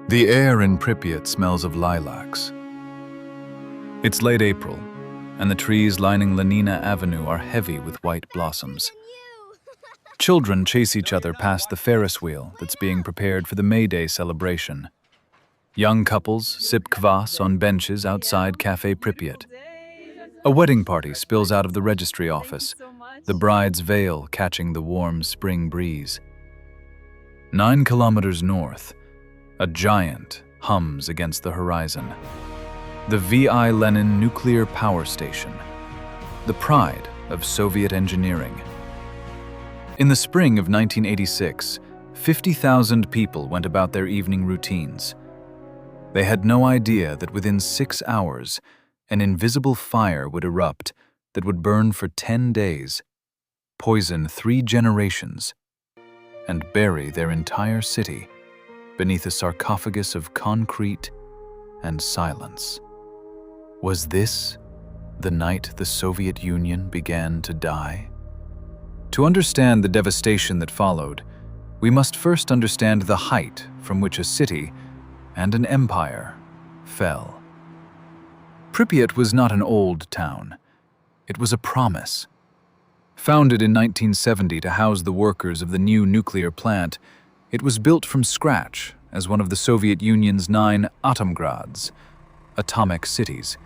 The air in Pripyat smells of lilacs. It's late April, and the trees lining Lenina Avenue are heavy with white blossoms. Children chase each other past the Ferris wheel that's being prepared for the May Day celebration. Young couples sip kvass on benches outside Cafe Pripyat. A wedding party spills out of the registry office, the bride's veil catching the warm spring breeze. 9 kilometers north, a giant hums against the horizon. The V.I. Lenin nuclear power station, the pride of Soviet engineering. In the spring of 1986, 50,000 people went about their evening routines. They had no idea that within 6 hours, an invisible fire would erupt that would burn for 10 days, poison 3 generations, and bury their entire city beneath a sarcophagus of concrete and silence. Was this the night the Soviet Union began to die? To understand the devastation that followed, we must first understand the height from which a city and an empire fell. Pripyat was not an old town. It was a promise. Founded in 1970 to house the workers of the new nuclear plant, it was built from scratch as one of the Soviet Union's 9 atomgrads, atomic cities,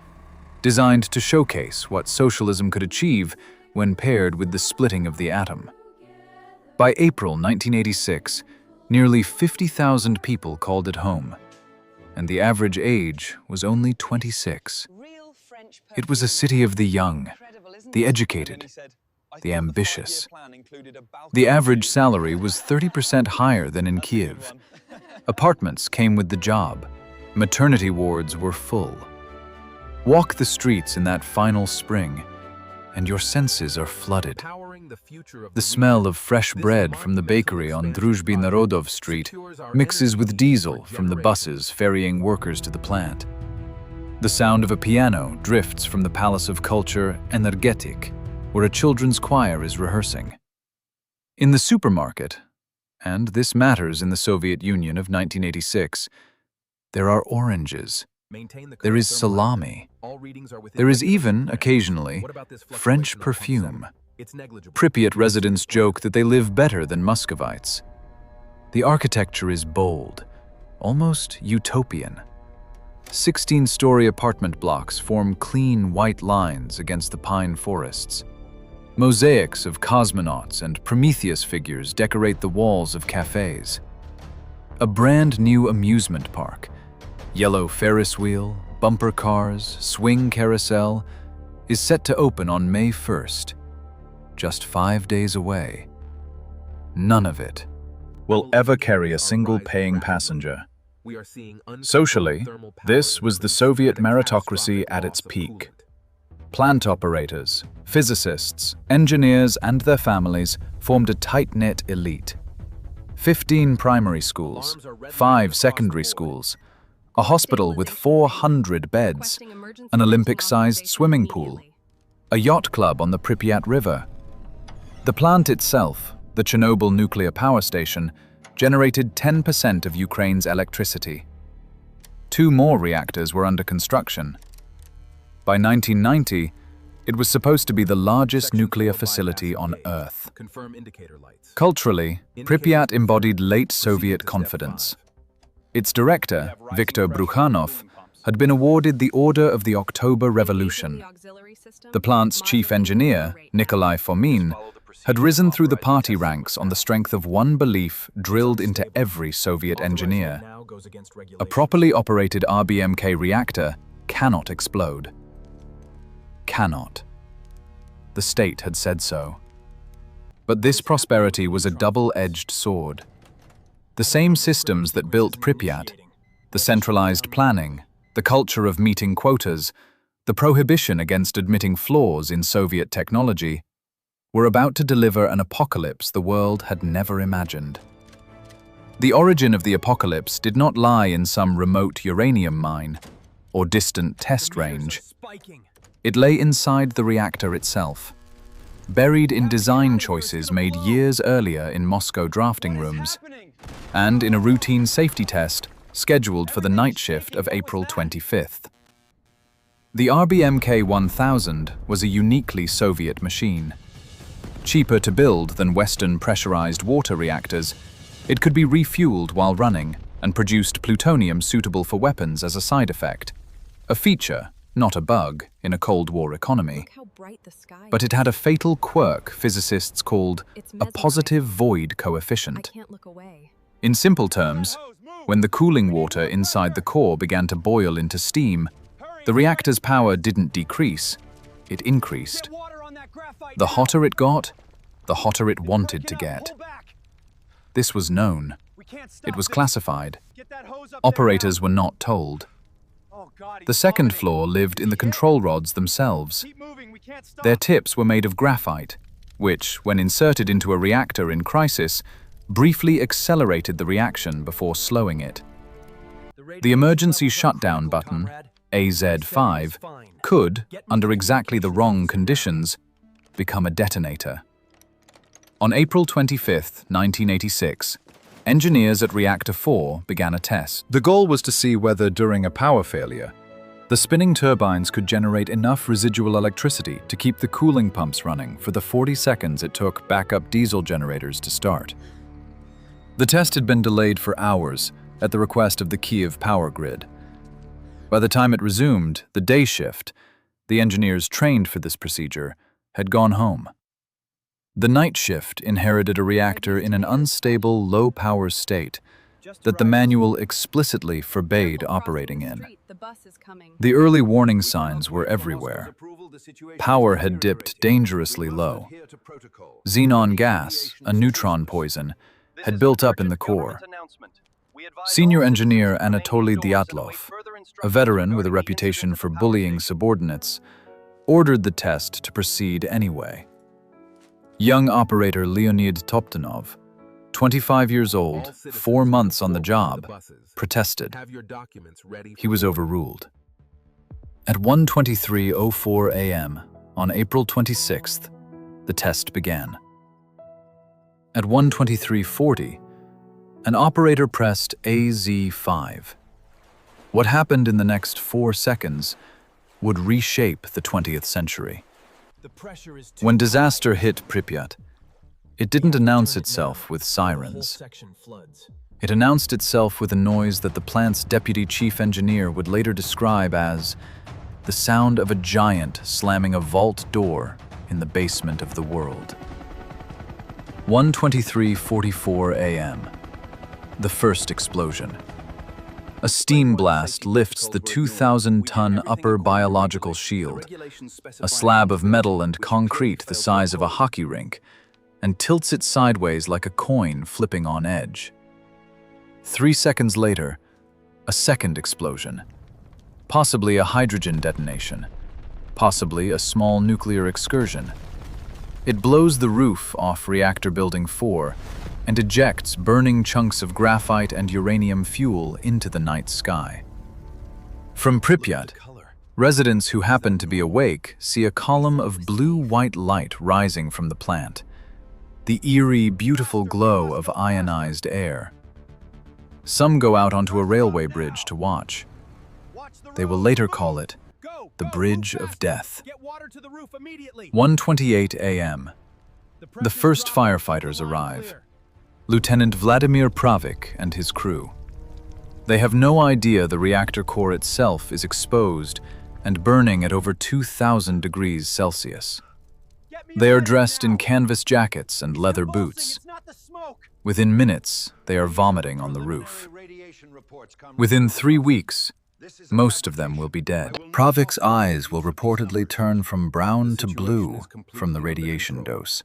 designed to showcase what socialism could achieve when paired with the splitting of the atom. By April 1986, nearly 50,000 people called it home, and the average age was only 26. It was a city of the young, the educated, the ambitious. The average salary was 30% higher than in Kiev. Apartments came with the job. Maternity wards were full. Walk the streets in that final spring, and your senses are flooded. The smell of fresh bread from the bakery on Druzhby Narodov Street mixes with diesel from the buses ferrying workers to the plant. The sound of a piano drifts from the Palace of Culture Energetic, where a children's choir is rehearsing. In the supermarket, and this matters in the Soviet Union of 1986, there are oranges. There is salami. There is even, occasionally, French perfume. Pripyat residents joke that they live better than Muscovites. The architecture is bold, almost utopian. 16-story apartment blocks form clean white lines against the pine forests. Mosaics of cosmonauts and Prometheus figures decorate the walls of cafes. A brand new amusement park, yellow Ferris wheel, bumper cars, swing carousel, is set to open on May 1st, just 5 days away. None of it will ever carry a single paying passenger. Socially, this was the Soviet meritocracy at its peak. Plant operators, physicists, engineers, and their families formed a tight-knit elite. 15 primary schools, 5 secondary schools, a hospital with 400 beds, an Olympic-sized swimming pool, a yacht club on the Pripyat River. The plant itself, the Chernobyl nuclear power station, generated 10% of Ukraine's electricity. 2 more reactors were under construction. By 1990, it was supposed to be the largest nuclear facility on Earth. Culturally, Pripyat embodied late Soviet confidence. Its director, Viktor Brukhanov, had been awarded the Order of the October Revolution. The plant's chief engineer, Nikolai Fomin, had risen through the party ranks on the strength of one belief drilled into every Soviet engineer: a properly operated RBMK reactor cannot explode. Cannot. The state had said so. But this prosperity was a double-edged sword. The same systems that built Pripyat, the centralized planning, the culture of meeting quotas, the prohibition against admitting flaws in Soviet technology, were about to deliver an apocalypse the world had never imagined. The origin of the apocalypse did not lie in some remote uranium mine or distant test range. It lay inside the reactor itself, buried in design choices made years earlier in Moscow drafting rooms, and in a routine safety test scheduled for the night shift of April 25th. The RBMK-1000 was a uniquely Soviet machine. Cheaper to build than Western pressurized water reactors, it could be refueled while running and produced plutonium suitable for weapons as a side effect. A feature, not a bug, in a Cold War economy. But it had a fatal quirk physicists called a positive void coefficient. In simple terms, when the cooling water inside the core began to boil into steam, the reactor's power didn't decrease, it increased. The hotter it got, the hotter it wanted to get. This was known. It was classified. Operators were not told. The second floor lived in the control rods themselves. Their tips were made of graphite, which, when inserted into a reactor in crisis, briefly accelerated the reaction before slowing it. The emergency shutdown button, AZ5, could, under exactly the wrong conditions, become a detonator. On April 25, 1986, engineers at Reactor 4 began a test. The goal was to see whether, during a power failure, the spinning turbines could generate enough residual electricity to keep the cooling pumps running for the 40 seconds it took backup diesel generators to start. The test had been delayed for hours at the request of the Kiev power grid. By the time it resumed, the day shift, the engineers trained for this procedure had gone home. The night shift inherited a reactor in an unstable, low-power state that the manual explicitly forbade operating in. The early warning signs were everywhere. Power had dipped dangerously low. Xenon gas, a neutron poison, had built up in the core. Senior engineer Anatoly Dyatlov, a veteran with a reputation for bullying subordinates, ordered the test to proceed anyway. Young operator Leonid Toptanov, 25 years old, 4 months on the job, protested. He was overruled. At 1:23:04 a.m. on April 26th, the test began. At 1:23:40, an operator pressed AZ5. What happened in the next 4 seconds would reshape the 20th century. When disaster hit Pripyat, it didn't announce itself with sirens. It announced itself with a noise that the plant's deputy chief engineer would later describe as the sound of a giant slamming a vault door in the basement of the world. 1:23:44 a.m. The first explosion. A steam blast lifts the 2,000-ton upper biological shield, a slab of metal and concrete the size of a hockey rink, and tilts it sideways like a coin flipping on edge. 3 seconds later, a second explosion. Possibly a hydrogen detonation. Possibly a small nuclear excursion. It blows the roof off Reactor Building 4 and ejects burning chunks of graphite and uranium fuel into the night sky. From Pripyat, residents who happen to be awake see a column of blue-white light rising from the plant, the eerie, beautiful glow of ionized air. Some go out onto a railway bridge to watch. They will later call it the Bridge of Death. 1:28 a.m. The first firefighters arrive. Lieutenant Vladimir Pravik and his crew. They have no idea the reactor core itself is exposed and burning at over 2,000 degrees Celsius. They are dressed in canvas jackets and leather boots. Within minutes, they are vomiting on the roof. Within 3 weeks, most of them will be dead. Pravik's eyes will reportedly turn from brown to blue from the radiation dose.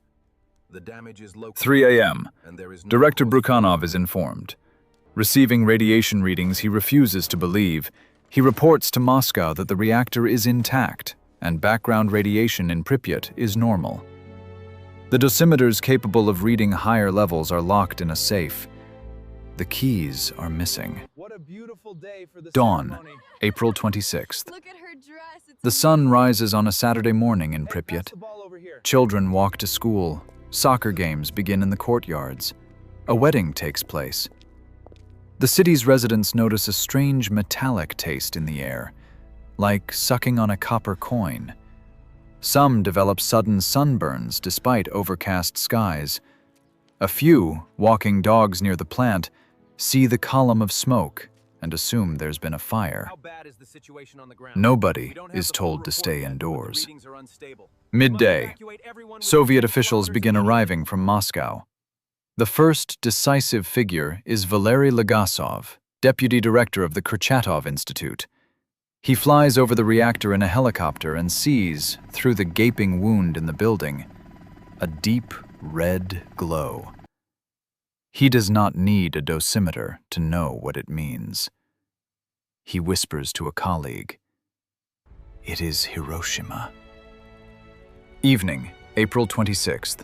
3 a.m. Director Brukhanov is informed. Receiving radiation readings he refuses to believe, he reports to Moscow that the reactor is intact and background radiation in Pripyat is normal. The dosimeters capable of reading higher levels are locked in a safe. The keys are missing. Dawn, April 26th. The sun rises on a Saturday morning in Pripyat. Children walk to school. Soccer games begin in the courtyards. A wedding takes place. The city's residents notice a strange metallic taste in the air, like sucking on a copper coin. Some develop sudden sunburns despite overcast skies. A few, walking dogs near the plant, see the column of smoke and assume there's been a fire. Nobody is told to stay indoors. Midday, Soviet officials begin arriving from Moscow. The first decisive figure is Valery Legasov, deputy director of the Kurchatov Institute. He flies over the reactor in a helicopter and sees, through the gaping wound in the building, a deep red glow. He does not need a dosimeter to know what it means. He whispers to a colleague, "It is Hiroshima." Evening, April 26th.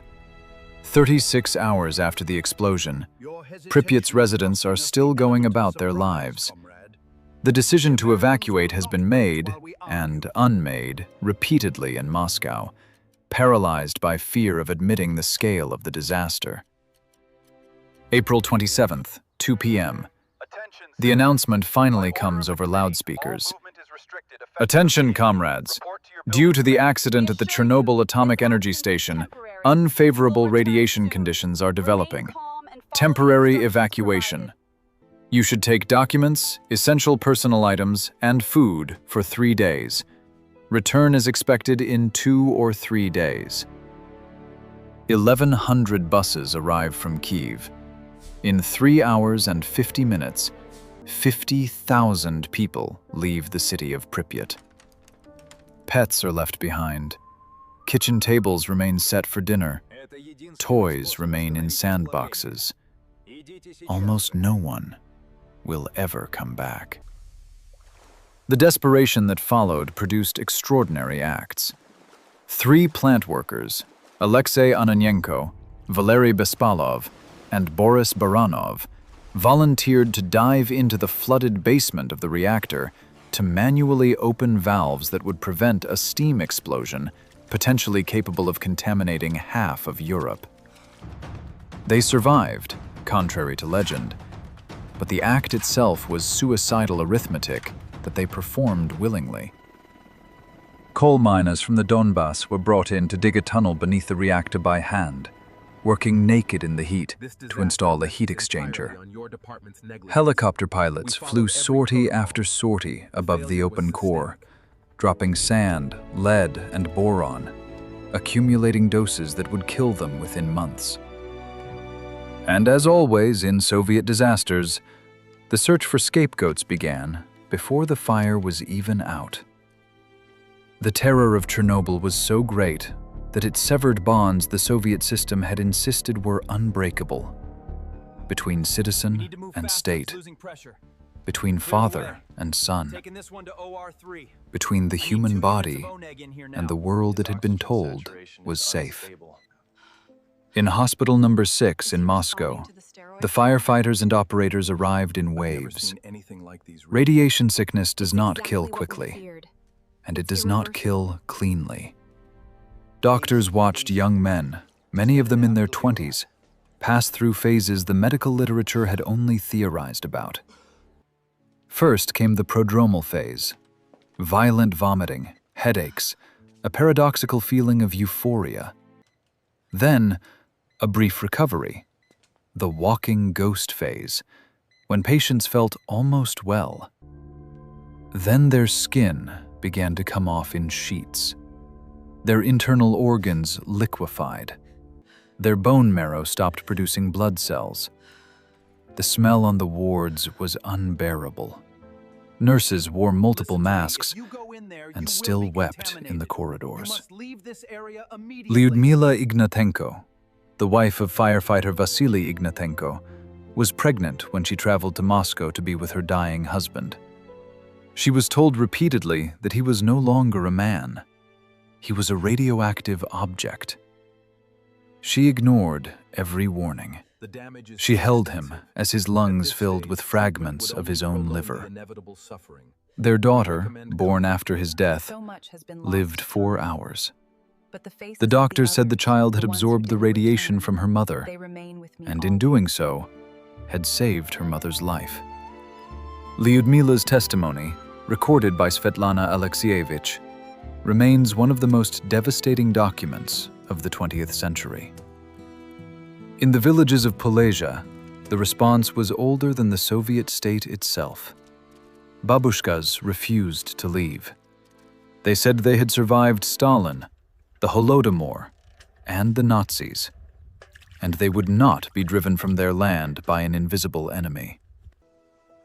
36 hours after the explosion, Pripyat's residents are still going about their lives. The decision to evacuate has been made, and unmade, repeatedly in Moscow, paralyzed by fear of admitting the scale of the disaster. April 27th, 2 p.m. The announcement finally comes over loudspeakers. "Attention, comrades. Due to the accident at the Chernobyl atomic energy station, unfavorable radiation conditions are developing. Temporary evacuation. You should take documents, essential personal items, and food for 3 days. Return is expected in 2 or 3 days." 1,100 buses arrive from Kyiv. In 3 hours and 50 minutes, 50,000 people leave the city of Pripyat. Pets are left behind. Kitchen tables remain set for dinner. Toys remain in sandboxes. Almost no one will ever come back. The desperation that followed produced extraordinary acts. 3 plant workers, Alexei Ananyenko, Valery Bespalov, and Boris Baranov, volunteered to dive into the flooded basement of the reactor to manually open valves that would prevent a steam explosion potentially capable of contaminating half of Europe. They survived, contrary to legend, but the act itself was suicidal arithmetic that they performed willingly. Coal miners from the Donbass were brought in to dig a tunnel beneath the reactor by hand, working naked in the heat to install a heat exchanger. Helicopter pilots flew sortie after sortie above the open core, dropping sand, lead, and boron, accumulating doses that would kill them within months. And as always in Soviet disasters, the search for scapegoats began before the fire was even out. The terror of Chernobyl was so great that it severed bonds the Soviet system had insisted were unbreakable, between citizen and state, between father and son, between the human body and the world that had been told was safe. In Hospital Number 6 in Moscow, the firefighters and operators arrived in waves. Radiation sickness does not kill quickly, and it does not kill cleanly. Doctors watched young men, many of them in their 20s, pass through phases the medical literature had only theorized about. First came the prodromal phase, violent vomiting, headaches, a paradoxical feeling of euphoria. Then, a brief recovery, the walking ghost phase, when patients felt almost well. Then their skin began to come off in sheets. Their internal organs liquefied. Their bone marrow stopped producing blood cells. The smell on the wards was unbearable. Nurses wore multiple masks and still wept in the corridors. Lyudmila Ignatenko, the wife of firefighter Vasily Ignatenko, was pregnant when she traveled to Moscow to be with her dying husband. She was told repeatedly that he was no longer a man. He was a radioactive object. She ignored every warning. She held him as his lungs filled with fragments of his own liver. Their daughter, born after his death, lived 4 hours. The doctors said the child had absorbed the radiation from her mother, and in doing so, had saved her mother's life. Lyudmila's testimony, recorded by Svetlana Alexievich, remains one of the most devastating documents of the 20th century. In the villages of Polesia, the response was older than the Soviet state itself. Babushkas refused to leave. They said they had survived Stalin, the Holodomor, and the Nazis, and they would not be driven from their land by an invisible enemy.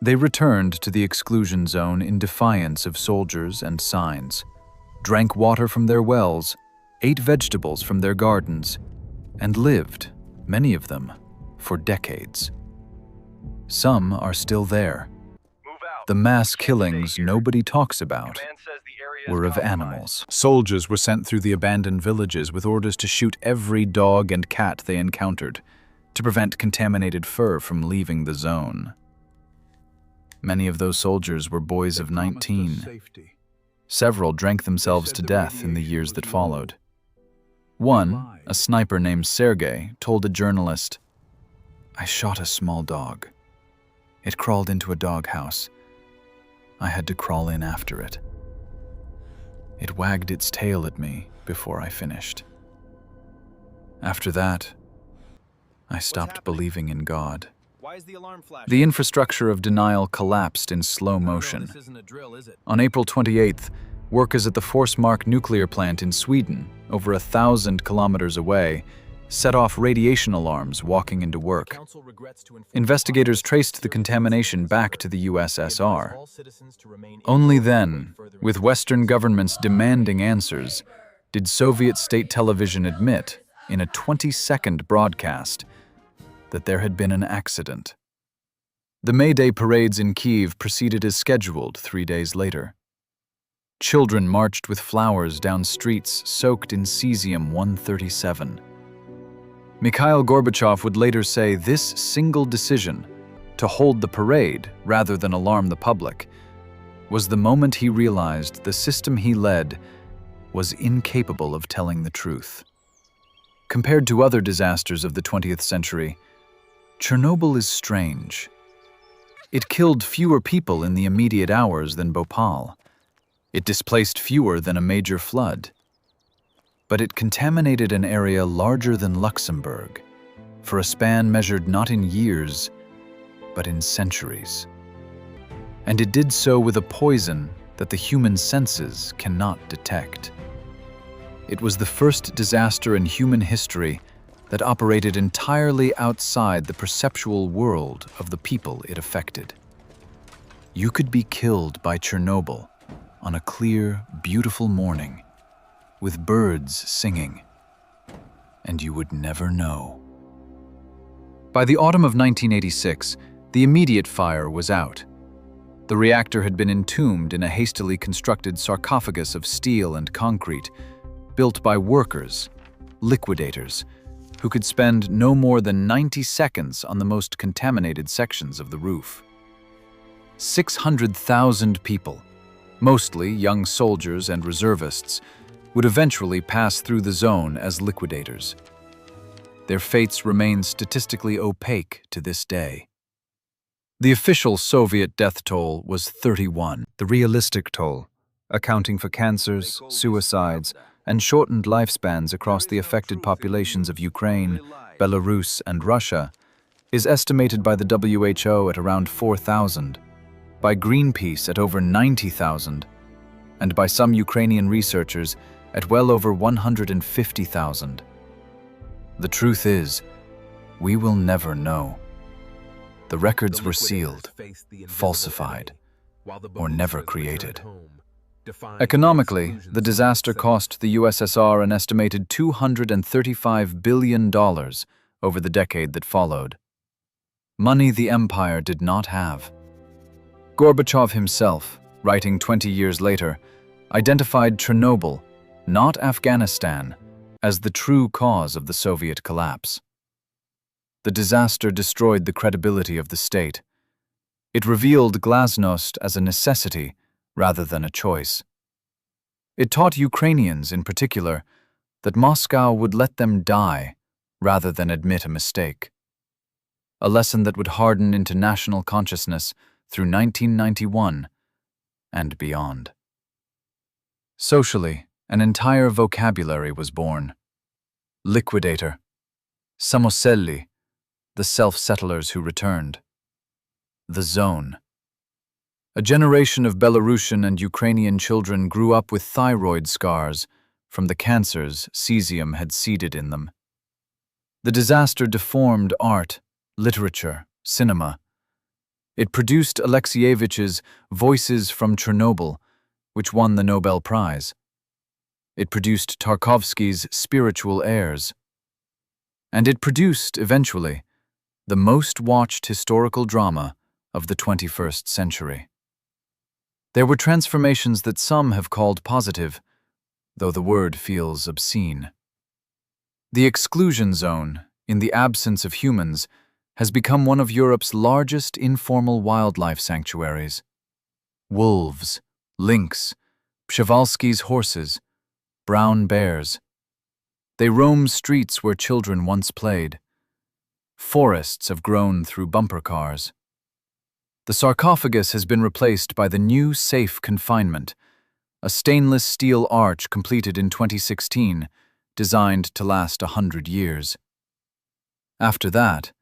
They returned to the exclusion zone in defiance of soldiers and signs, drank water from their wells, ate vegetables from their gardens, and lived, many of them, for decades. Some are still there. The mass killings nobody talks about were of animals. Soldiers were sent through the abandoned villages with orders to shoot every dog and cat they encountered to prevent contaminated fur from leaving the zone. Many of those soldiers were boys of 19. Several drank themselves to death in the years that followed. One, a sniper named Sergei, told a journalist, "I shot a small dog. It crawled into a doghouse. I had to crawl in after it. It wagged its tail at me before I finished. After that, I stopped believing in God." The infrastructure of denial collapsed in slow motion. On April 28th, workers at the Forsmark nuclear plant in Sweden, over 1,000 kilometers away, set off radiation alarms walking into work. Investigators traced the contamination back to the USSR. Only then, with Western governments demanding answers, did Soviet state television admit, in a 20-second broadcast, that there had been an accident. The May Day parades in Kyiv proceeded as scheduled 3 days later. Children marched with flowers down streets soaked in cesium-137. Mikhail Gorbachev would later say this single decision, to hold the parade rather than alarm the public, was the moment he realized the system he led was incapable of telling the truth. Compared to other disasters of the 20th century, Chernobyl is strange. It killed fewer people in the immediate hours than Bhopal. It displaced fewer than a major flood. But it contaminated an area larger than Luxembourg, for a span measured not in years, but in centuries. And it did so with a poison that the human senses cannot detect. It was the first disaster in human history that operated entirely outside the perceptual world of the people it affected. You could be killed by Chernobyl on a clear, beautiful morning, with birds singing, and you would never know. By the autumn of 1986, the immediate fire was out. The reactor had been entombed in a hastily constructed sarcophagus of steel and concrete, built by workers, liquidators, who could spend no more than 90 seconds on the most contaminated sections of the roof. 600,000 people, mostly young soldiers and reservists, would eventually pass through the zone as liquidators. Their fates remain statistically opaque to this day. The official Soviet death toll was 31. The realistic toll, accounting for cancers, suicides, and shortened lifespans across the affected populations of Ukraine, Belarus, and Russia, is estimated by the WHO at around 4,000, by Greenpeace at over 90,000, and by some Ukrainian researchers at well over 150,000. The truth is, we will never know. The records were sealed, falsified, or never created. Economically, the disaster cost the USSR an estimated $235 billion over the decade that followed. Money the empire did not have. Gorbachev himself, writing 20 years later, identified Chernobyl, not Afghanistan, as the true cause of the Soviet collapse. The disaster destroyed the credibility of the state. It revealed glasnost as a necessity rather than a choice. It taught Ukrainians, in particular, that Moscow would let them die rather than admit a mistake. a lesson that would harden into national consciousness through 1991 and beyond. Socially, an entire vocabulary was born. Liquidator, samoselli, the self-settlers who returned. The zone. A generation of Belarusian and Ukrainian children grew up with thyroid scars from the cancers cesium had seeded in them. The disaster deformed art, literature, cinema. It produced Alexievich's Voices from Chernobyl, which won the Nobel Prize. It produced Tarkovsky's Spiritual Heirs. And it produced, eventually, the most-watched historical drama of the 21st century. There were transformations that some have called positive, though the word feels obscene. The exclusion zone, in the absence of humans, has become one of Europe's largest informal wildlife sanctuaries. Wolves, lynx, Przewalski's horses, brown bears. They roam streets where children once played. Forests have grown through bumper cars. The sarcophagus has been replaced by the new safe confinement, a stainless steel arch completed in 2016, designed to last 100 years. After that,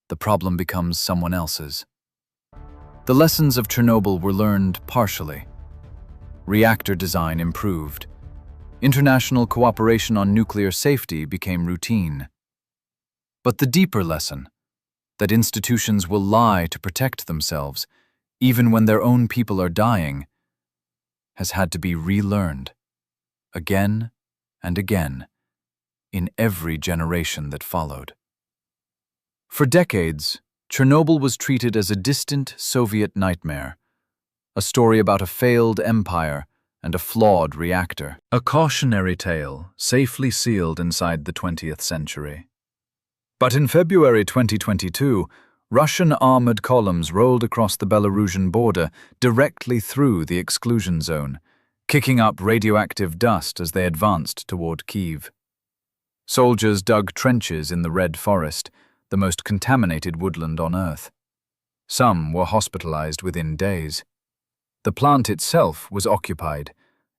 the problem becomes someone else's. The lessons of Chernobyl were learned partially. Reactor design improved. International cooperation on nuclear safety became routine. But the deeper lesson, that institutions will lie to protect themselves, even when their own people are dying, has had to be relearned, again and again, in every generation that followed. For decades, Chernobyl was treated as a distant Soviet nightmare, a story about a failed empire and a flawed reactor. A cautionary tale safely sealed inside the 20th century. But in February 2022, Russian armored columns rolled across the Belarusian border directly through the exclusion zone, kicking up radioactive dust as they advanced toward Kyiv. Soldiers dug trenches in the Red Forest, the most contaminated woodland on Earth. Some were hospitalized within days. The plant itself was occupied.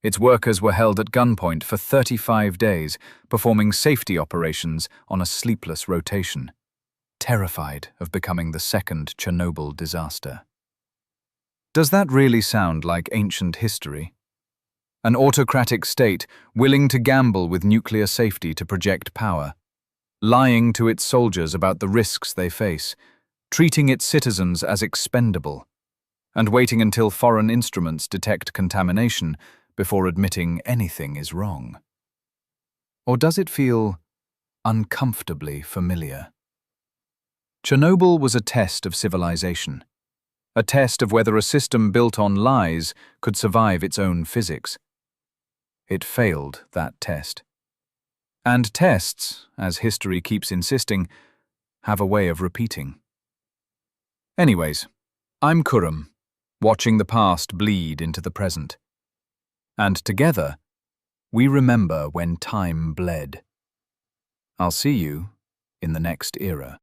Its workers were held at gunpoint for 35 days, performing safety operations on a sleepless rotation, terrified of becoming the second Chernobyl disaster. Does that really sound like ancient history? An autocratic state willing to gamble with nuclear safety to project power, lying to its soldiers about the risks they face, treating its citizens as expendable, and waiting until foreign instruments detect contamination before admitting anything is wrong? Or does it feel uncomfortably familiar? Chernobyl was a test of civilization, a test of whether a system built on lies could survive its own physics. It failed that test. And tests, as history keeps insisting, have a way of repeating. Anyways, I'm Kurum, watching the past bleed into the present. And together, we remember when time bled. I'll see you in the next era.